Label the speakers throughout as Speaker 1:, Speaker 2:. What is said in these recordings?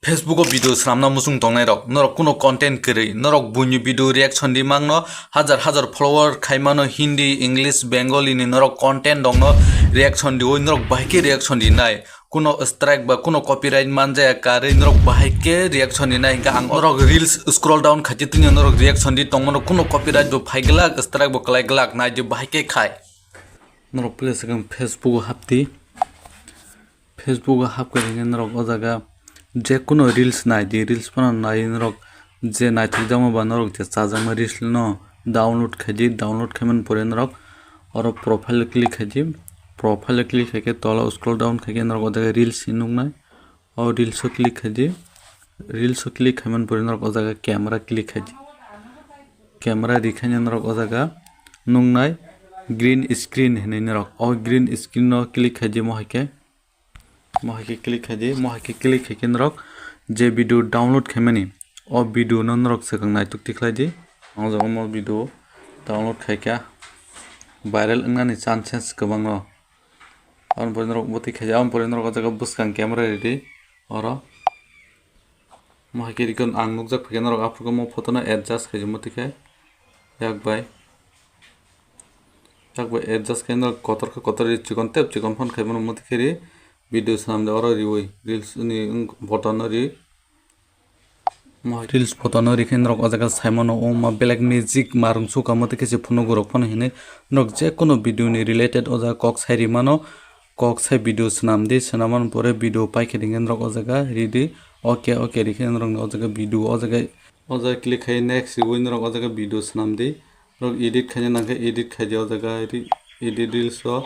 Speaker 1: Facebook video SWNAM musung tongnai rok norok kuno content kiri norok bunyi video reaction di mangno hajar follower khaimano Hindi English Bengali ni norok content dongno reaction di oi norok bahike reaction di nai kuno strike ba kuno copyright manjaya kare norok bahike reaction di nai ang norok reels scroll down khachitini norok reaction di tongmono kuno copyright bo phaiglak strike bo klaiglak nai di bahike khai norok place gang Facebook hapti Facebook hapkari norok ojaga যে কোনো reels নাই দি reels পনা নাই নরক যে নাই থি জামা বা নরক যে চাজামা রিলস ন ডাউনলোড খাজি ডাউনলোড খাইমান পরে নরক আর প্রোফাইল ক্লিক খাজি প্রোফাইল ক্লিক খাকে তলা স্ক্রল ডাউন খাকে নরক ওদাগে রিলস ইনুং নাই আর রিলস ক্লিক খাজি রিলস ক্লিক খাইমান পরে নরক ওদাগে ক্যামেরা ক্লিক খাজি ক্যামেরা রিখাইনা নরক ওদাগে নুং নাই গ্রিন স্ক্রিন হেনে নরক ও গ্রিন স্ক্রিন ন ক্লিক খাজি মহাকে क्लिक है नरक जे वीडियो डाउनलोड खेमनी और वीडियो नरक से नाय तुक तिखलाई दी आंजो वीडियो डाउनलोड खाइका वायरल अंगनानि चांसेस गोबां न और पर नरक बति खाइ आम पर नरक जगह बुसकां कैमरा रेडी और महके रिकन आं नुकजाक फैके नरक आपको मो फोटो न एडजस्ट खाइ मति खाइ याक बाय एडजस्ट खाइ नरक कतर चिकन टेप चिकन फन खाइ मन मति खाइ video SWNAM de oro riwoi reels ni button ri reels button ri khen rok ajaga saimon o ma black magic marung su kamate kese phuno gorok phone hine nok je kono video ni related oja kok sairi mano kok sai video SWNAM de SWNAMon pore video pai khedingen rok ajaga ready okay ri khen rok ajaga video oja click khai next riwoi rok ajaga video SWNAM de rok edit khanya nangke edit khai ja ajaga edit reels ro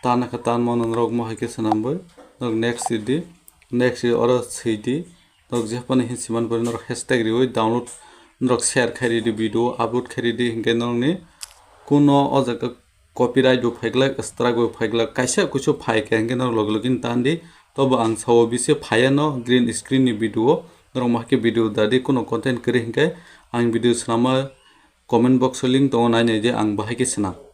Speaker 1: ताना का तान मन रग म हके SWNAM बय नग next और छैदी नग जेपन हिसिमान पर नग हैशटैग रि डाउनलोड नग शेयर खरि दि वीडियो अपलोड खरि दि हिंगे नंगनि कुनो अजक कॉपीराइट बो फाइगला स्ट्राइक बो फाइगला काइसे कुछ फाइके हिंगे नग लगलगिन तांदि तब आं साव बिसे फाया न ग्रीन स्क्रीन नि वीडियो नग म हके वीडियो दादि कुनो कंटेंट करि हिंगे आं video SWNAM comment box link दङ नायनाय जे आं बाहायके SWNAM